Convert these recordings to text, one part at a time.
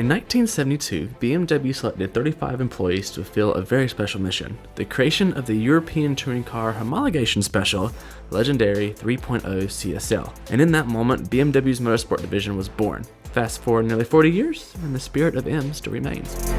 In 1972, BMW selected 35 employees to fulfill a very special mission, the creation of the European Touring Car Homologation Special, legendary 3.0 CSL. And in that moment, BMW's motorsport division was born. Fast forward nearly 40 years, and the spirit of M still remains.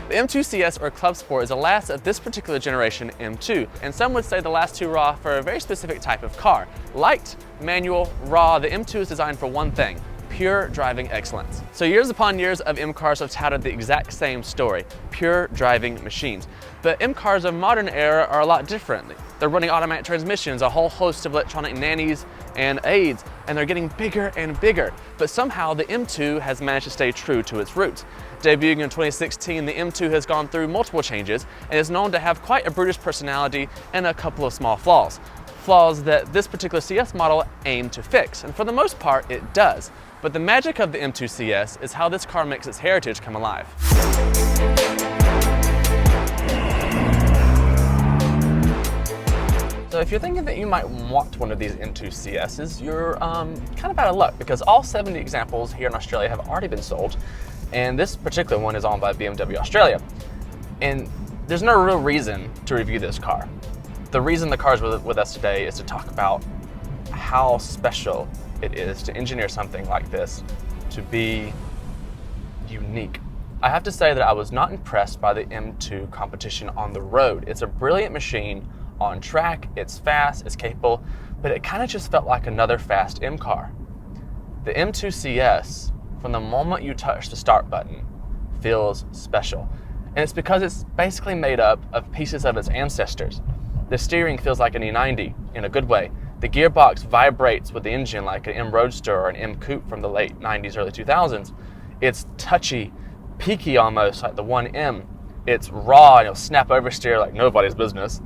The M2 CS, or Club Sport, is the last of this particular generation M2, and some would say the last two raw for a very specific type of car. Light, manual, raw, the M2 is designed for one thing: pure driving excellence. So years upon years of M cars have touted the exact same story: pure driving machines. But M cars of modern era are a lot different. They're running automatic transmissions, a whole host of electronic nannies and aids, and they're getting bigger and bigger. But somehow the M2 has managed to stay true to its roots. Debuting in 2016, the M2 has gone through multiple changes and is known to have quite a brutish personality and a couple of small flaws. Flaws that this particular CS model aimed to fix, and for the most part it does. But the magic of the M2 CS is how this car makes its heritage come alive. So if you're thinking that you might want one of these M2 CSs, you're kind of out of luck, because all 70 examples here in Australia have already been sold, and this particular one is owned by BMW Australia. And there's no real reason to review this car. The reason the car is with us today is to talk about how special it is to engineer something like this to be unique. I have to say that I was not impressed by the M2 competition on the road. It's a brilliant machine on track, it's fast, it's capable, but it kind of just felt like another fast M car. The M2 CS, from the moment you touch the start button, feels special. And it's because it's basically made up of pieces of its ancestors. The steering feels like an E90 in a good way. The gearbox vibrates with the engine like an M Roadster or an M Coupe from the late 90s, early 2000s. It's touchy, peaky almost like the 1M. It's raw and it'll snap oversteer like nobody's business,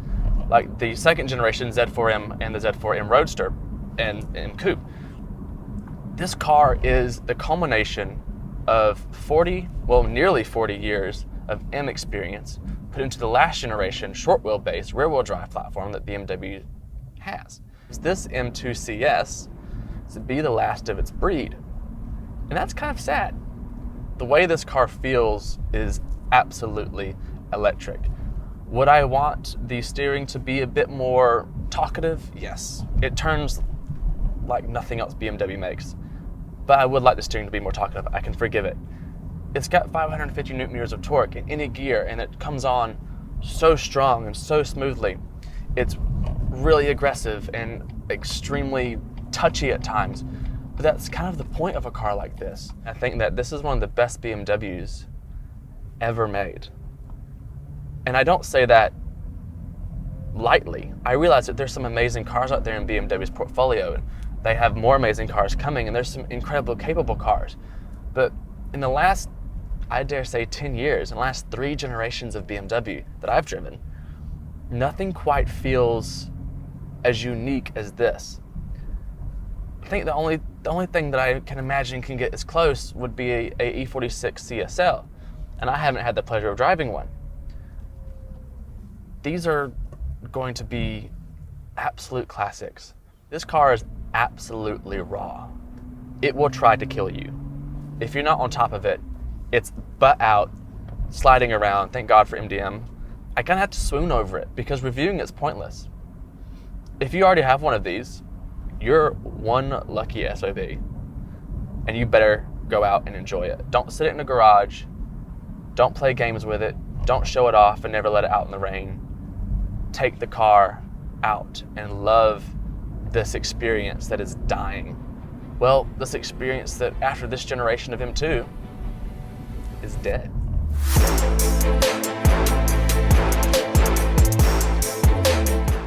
like the second generation Z4M and the Z4M Roadster and M Coupe. This car is the culmination of nearly 40 years of M experience put into the last generation short wheelbase rear wheel drive platform that BMW has. This M2 CS is to be the last of its breed. And that's kind of sad. The way this car feels is absolutely electric. Would I want the steering to be a bit more talkative? Yes. It turns like nothing else BMW makes. But I would like the steering to be more talkative. I can forgive it. It's got 550 Newton meters of torque in any gear, and it comes on so strong and so smoothly. It's really aggressive and extremely touchy at times. But that's kind of the point of a car like this. I think that this is one of the best BMWs ever made. And I don't say that lightly. I realize that there's some amazing cars out there in BMW's portfolio, and they have more amazing cars coming, and there's some incredible, capable cars. But in the last, I dare say 10 years, in the last 3 generations of BMW that I've driven, nothing quite feels as unique as this. I think the only thing that I can imagine can get as close would be a E46 CSL, and I haven't had the pleasure of driving one. These are going to be absolute classics. This car is absolutely raw. It will try to kill you. If you're not on top of it, it's butt out, sliding around. Thank God for MDM. I kind of have to swoon over it because reviewing it's pointless. If you already have one of these, you're one lucky SOB, and you better go out and enjoy it. Don't sit it in a garage. Don't play games with it. Don't show it off and never let it out in the rain. Take the car out and love this experience that is dying. Well, this experience that after this generation of M2 is dead.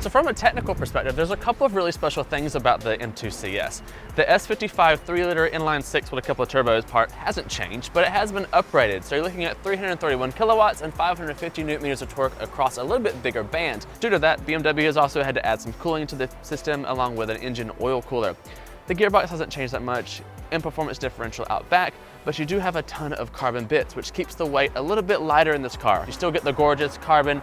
So from a technical perspective, there's a couple of really special things about the M2 CS. The S55 3-liter inline-6 with a couple of turbos part hasn't changed, but it has been upgraded. So you're looking at 331 kilowatts and 550 Newton meters of torque across a little bit bigger band. Due to that, BMW has also had to add some cooling to the system along with an engine oil cooler. The gearbox hasn't changed that much in performance differential out back, but you do have a ton of carbon bits, which keeps the weight a little bit lighter in this car. You still get the gorgeous carbon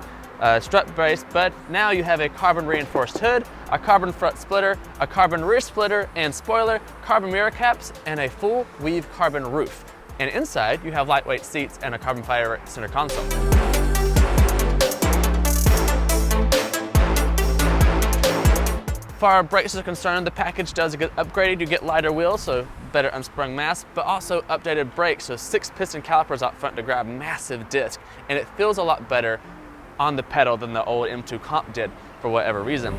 strut brace, but now you have a carbon reinforced hood, a carbon front splitter, a carbon rear splitter and spoiler, carbon mirror caps, and a full weave carbon roof. And inside you have lightweight seats and a carbon fiber center console. As far as brakes are concerned, the package does get upgraded. You get lighter wheels, so better unsprung mass, but also updated brakes, so 6 piston calipers out front to grab massive disc, and it feels a lot better on the pedal than the old M2 Comp did for whatever reason.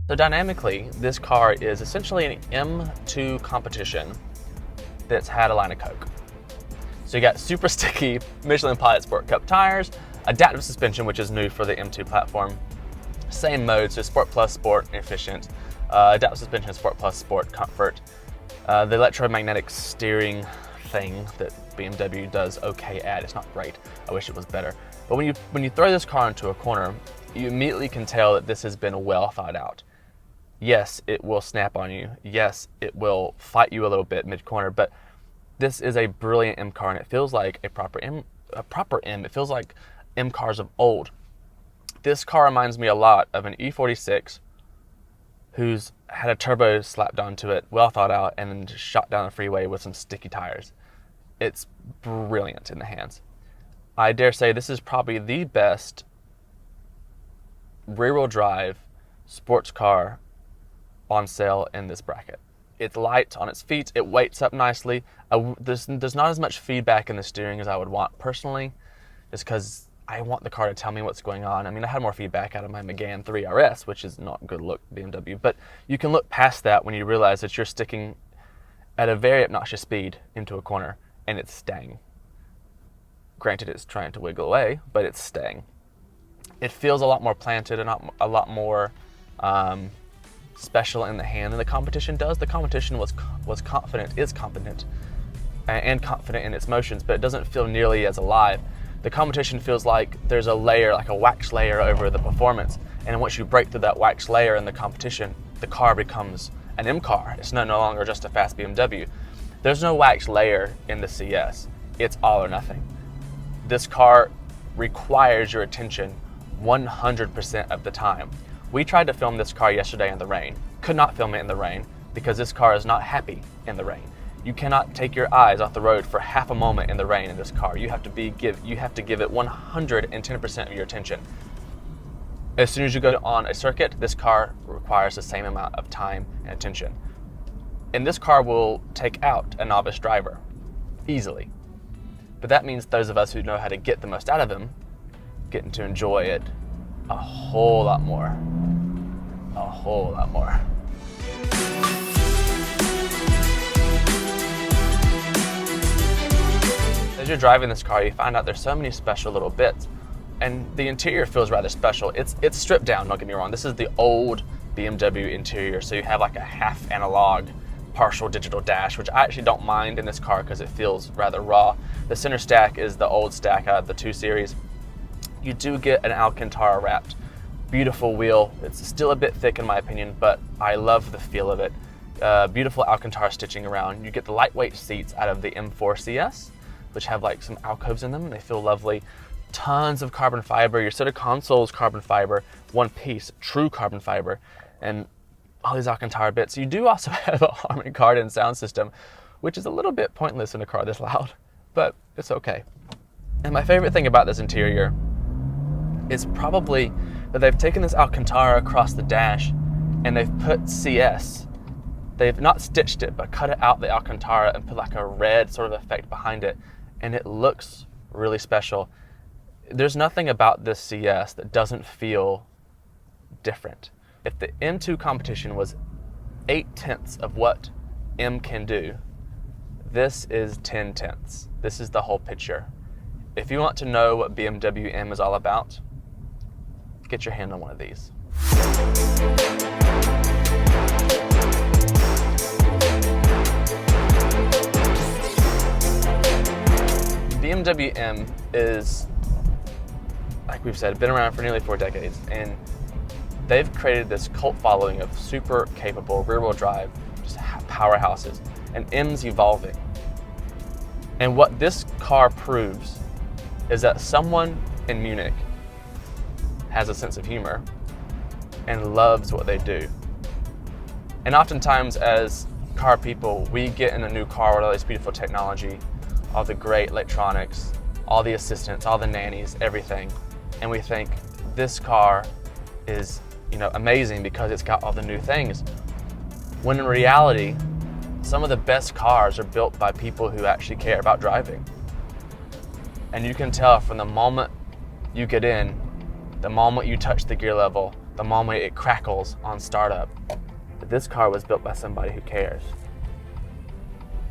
So dynamically, this car is essentially an M2 competition that's had a line of Coke. So you got super sticky Michelin Pilot Sport Cup tires, adaptive suspension, which is new for the M2 platform. Same mode, so Sport Plus, Sport, Efficient, adaptive suspension, Sport Plus, Sport, Comfort. The electromagnetic steering thing that BMW does okay at, it's not great, I wish it was better. But when you throw this car into a corner, you immediately can tell that this has been well thought out. Yes, it will snap on you. Yes, it will fight you a little bit mid-corner, but this is a brilliant M car, and it feels like a proper M. It feels like M cars of old. This car reminds me a lot of an E46 who's had a turbo slapped onto it, well thought out, and then just shot down the freeway with some sticky tires. It's brilliant in the hands. I dare say this is probably the best rear-wheel drive sports car on sale in this bracket. It's light on its feet, it weights up nicely. There's not as much feedback in the steering as I would want personally, just because I want the car to tell me what's going on. I mean, I had more feedback out of my Megane 3 RS, which is not good look BMW, but you can look past that when you realize that you're sticking at a very obnoxious speed into a corner and it's staying. Granted, it's trying to wiggle away, but it's staying. It feels a lot more planted and a lot more special in the hand than the competition does. The competition is confident and confident in its motions, but it doesn't feel nearly as alive. The competition feels like there's a layer, like a wax layer over the performance, and once you break through that wax layer in the competition, the car becomes an M car. It's no longer just a fast BMW. There's no wax layer in the CS. It's all or nothing. This car requires your attention 100% of the time. We tried to film this car yesterday in the rain. Could not film it in the rain because this car is not happy in the rain. You cannot take your eyes off the road for half a moment in the rain in this car. You have to give it 110% of your attention. As soon as you go on a circuit, this car requires the same amount of time and attention. And this car will take out a novice driver easily. But that means those of us who know how to get the most out of him, getting to enjoy it a whole lot more. A whole lot more. As you're driving this car, you find out there's so many special little bits, and the interior feels rather special. It's stripped down, don't get me wrong. This is the old BMW interior, so you have like a half analog, partial digital dash, which I actually don't mind in this car because it feels rather raw. The center stack is the old stack out of the 2 Series. You do get an Alcantara wrapped, beautiful wheel. It's still a bit thick in my opinion, but I love the feel of it. Beautiful Alcantara stitching around. You get the lightweight seats out of the M4 CS, which have like some alcoves in them, and they feel lovely. Tons of carbon fiber. Your center console is carbon fiber, one piece, true carbon fiber, and all these Alcantara bits. You do also have a Harman Kardon sound system, which is a little bit pointless in a car this loud, but it's okay. And my favorite thing about this interior is probably that they've taken this Alcantara across the dash and they've put CS. They've not stitched it, but cut it out the Alcantara and put like a red sort of effect behind it, and it looks really special. There's nothing about this CS that doesn't feel different. If the M2 competition was 8/10 of what M can do, this is 10/10. This is the whole picture. If you want to know what BMW M is all about, get your hand on one of these. BMW M is, like we've said, been around for nearly 4 decades, and they've created this cult following of super capable rear-wheel drive, just powerhouses, and M's evolving. And what this car proves is that someone in Munich has a sense of humor and loves what they do. And oftentimes as car people, we get in a new car with all this beautiful technology, all the great electronics, all the assistants, all the nannies, everything. And we think this car is, amazing because it's got all the new things. When in reality, some of the best cars are built by people who actually care about driving. And you can tell from the moment you get in, the moment you touch the gear level, the moment it crackles on startup, that this car was built by somebody who cares.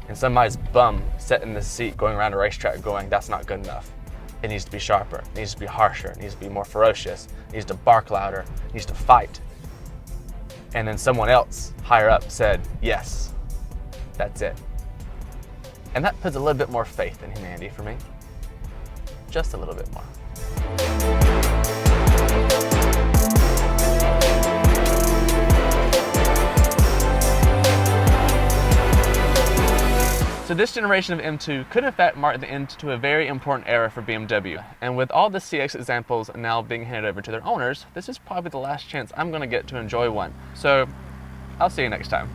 And somebody's bum sat in the seat going around a racetrack going, that's not good enough. It needs to be sharper, it needs to be harsher, it needs to be more ferocious, it needs to bark louder, it needs to fight. And then someone else higher up said, yes, that's it. And that puts a little bit more faith in humanity for me. Just a little bit more. So this generation of M2 could in fact mark the end to a very important era for BMW. And with all the CX examples now being handed over to their owners, this is probably the last chance I'm going to get to enjoy one. So I'll see you next time.